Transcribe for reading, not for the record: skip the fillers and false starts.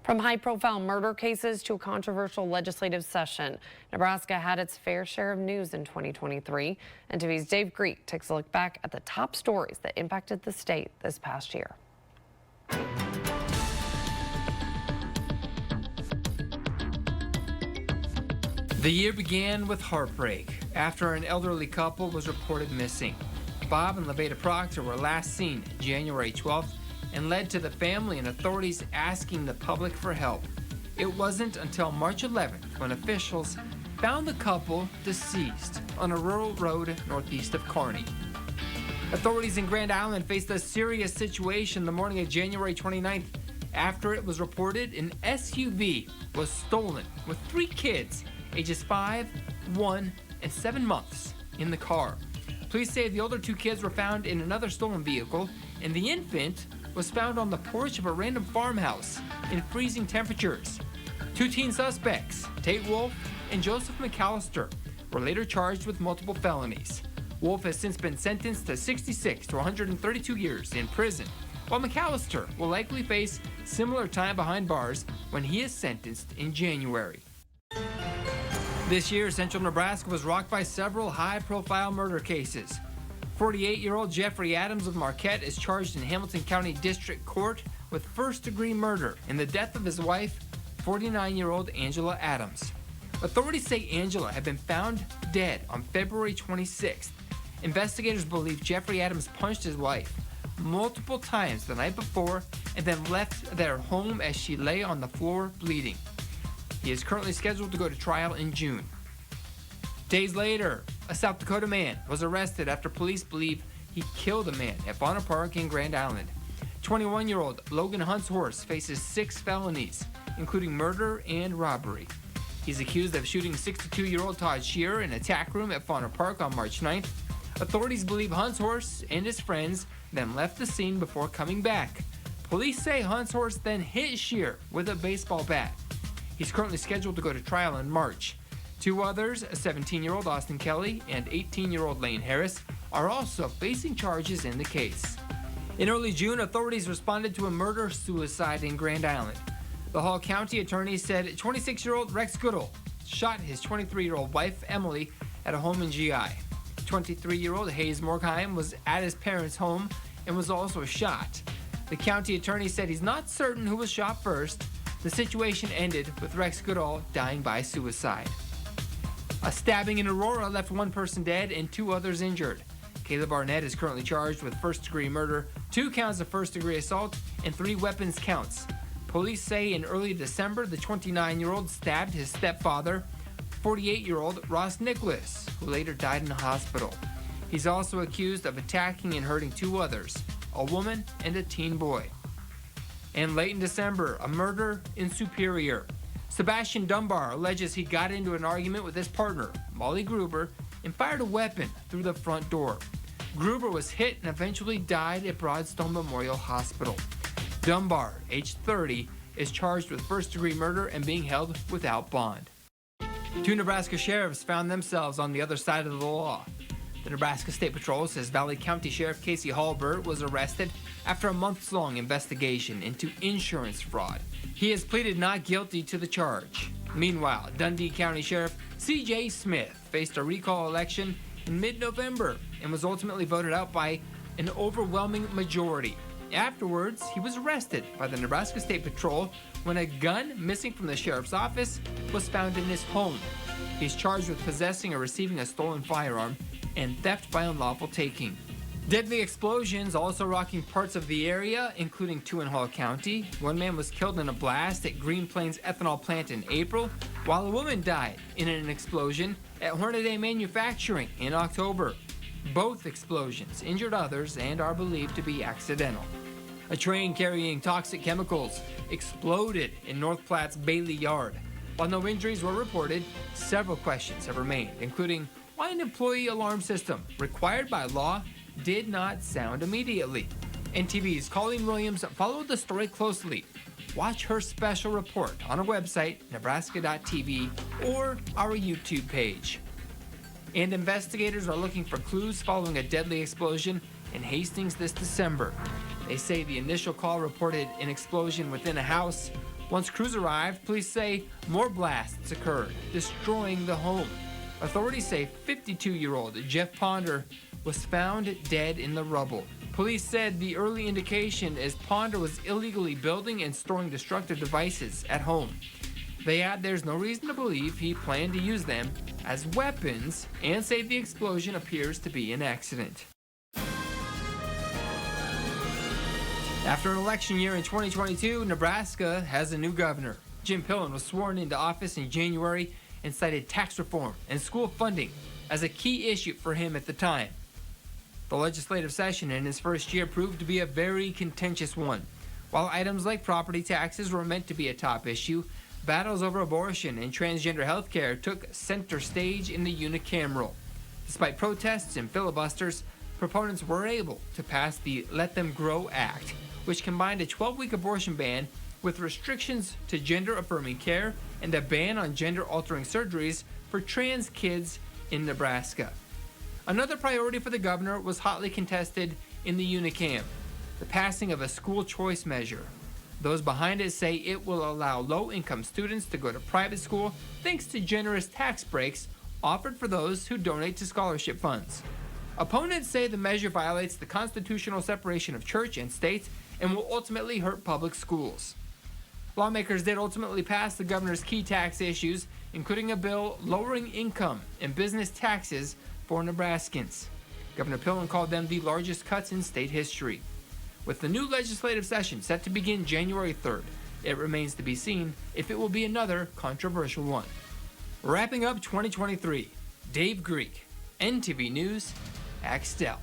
From high-profile murder cases to a controversial legislative session, Nebraska had its fair share of news in 2023. And TV's Dave Griek takes a look back at the top stories that impacted the state this past year. The year began with heartbreak after an elderly couple was reported missing. Bob and Levada Proctor were last seen January 12th and led to the family and authorities asking the public for help. It wasn't until March 11th when officials found the couple deceased on a rural road northeast of Kearney. Authorities in Grand Island faced a serious situation the morning of January 29th after it was reported an SUV was stolen with 3 kids, ages 5, 1, and 7 months, in the car. Police say the older 2 kids were found in another stolen vehicle, and the infant was found on the porch of a random farmhouse in freezing temperatures. 2 teen suspects, Tate Wolf and Joseph McAllister, were later charged with multiple felonies. Wolf has since been sentenced to 66 to 132 years in prison, while McAllister will likely face similar time behind bars when he is sentenced in January. This year, Central Nebraska was rocked by several high-profile murder cases. 48-year-old Jeffrey Adams of Marquette is charged in Hamilton County District Court with first-degree murder in the death of his wife, 49-year-old Angela Adams. Authorities say Angela had been found dead on February 26th. Investigators believe Jeffrey Adams punched his wife multiple times the night before and then left their home as she lay on the floor bleeding. He is currently scheduled to go to trial in June. Days later, a South Dakota man was arrested after police believe he killed a man at Bonner Park in Grand Island. 21-year-old Logan Hunt's horse faces 6 felonies, including murder and robbery. He's accused of shooting 62-year-old Todd Shearer in a tack room at Bonner Park on March 9th. Authorities believe Hunt's horse and his friends then left the scene before coming back. Police say Hunt's horse then hit Shearer with a baseball bat. He's currently scheduled to go to trial in March. 2 others, a 17-year-old Austin Kelly and 18-year-old Lane Harris, are also facing charges in the case. In early June, authorities responded to a murder-suicide in Grand Island. The Hall County attorney said 26-year-old Rex Goodall shot his 23-year-old wife, Emily, at a home in GI. 23-year-old Hayes Morkheim was at his parents' home and was also shot. The county attorney said he's not certain who was shot first. The situation ended with Rex Goodall dying by suicide. A stabbing in Aurora left 1 person dead and 2 others injured. Caleb Barnett is currently charged with first-degree murder, 2 counts of first-degree assault, and 3 weapons counts. Police say in early December, the 29-year-old stabbed his stepfather, 48-year-old Ross Nicholas, who later died in a hospital. He's also accused of attacking and hurting 2 others, a woman and a teen boy. And late in December, a murder in Superior. Sebastian Dunbar alleges he got into an argument with his partner, Molly Gruber, and fired a weapon through the front door. Gruber was hit and eventually died at Broadstone Memorial Hospital. Dunbar, age 30, is charged with first-degree murder and being held without bond. 2 Nebraska sheriffs found themselves on the other side of the law. The Nebraska State Patrol says Valley County Sheriff Casey Hallbert was arrested after a months-long investigation into insurance fraud. He has pleaded not guilty to the charge. Meanwhile, Dundee County Sheriff C.J. Smith faced a recall election in mid-November and was ultimately voted out by an overwhelming majority. Afterwards, he was arrested by the Nebraska State Patrol when a gun missing from the sheriff's office was found in his home. He's charged with possessing or receiving a stolen firearm and theft by unlawful taking. Deadly explosions also rocking parts of the area, including 2 in Hall County. 1 man was killed in a blast at Green Plains ethanol plant in April, while a woman died in an explosion at Hornaday Manufacturing in October. Both explosions injured others and are believed to be accidental. A train carrying toxic chemicals exploded in North Platte's Bailey Yard. While no injuries were reported, several questions have remained, including why an employee alarm system required by law did not sound immediately. NTV's Colleen Williams followed the story closely. Watch her special report on our website, nebraska.tv, or our YouTube page. And investigators are looking for clues following a deadly explosion in Hastings this December. They say the initial call reported an explosion within a house, Once crews arrived, police say more blasts occurred, destroying the home. Authorities say 52-year-old Jeff Ponder was found dead in the rubble. Police said the early indication is Ponder was illegally building and storing destructive devices at home. They add there's no reason to believe he planned to use them as weapons and say the explosion appears to be an accident. After an election year in 2022, Nebraska has a new governor. Jim Pillen was sworn into office in January and cited tax reform and school funding as a key issue for him at the time. The legislative session in his first year proved to be a very contentious one. While items like property taxes were meant to be a top issue, battles over abortion and transgender health care took center stage in the unicameral. Despite protests and filibusters, proponents were able to pass the Let Them Grow Act, which combined a 12-week abortion ban with restrictions to gender-affirming care and a ban on gender-altering surgeries for trans kids in Nebraska. Another priority for the governor was hotly contested in the unicam, the passing of a school choice measure. Those behind it say it will allow low-income students to go to private school thanks to generous tax breaks offered for those who donate to scholarship funds. Opponents say the measure violates the constitutional separation of church and state and will ultimately hurt public schools. Lawmakers did ultimately pass the governor's key tax issues, including a bill lowering income and business taxes for Nebraskans. Governor Pillen called them the largest cuts in state history. With the new legislative session set to begin January 3rd, it remains to be seen if it will be another controversial one. Wrapping up 2023, Dave Griek, NTV News, Axtell.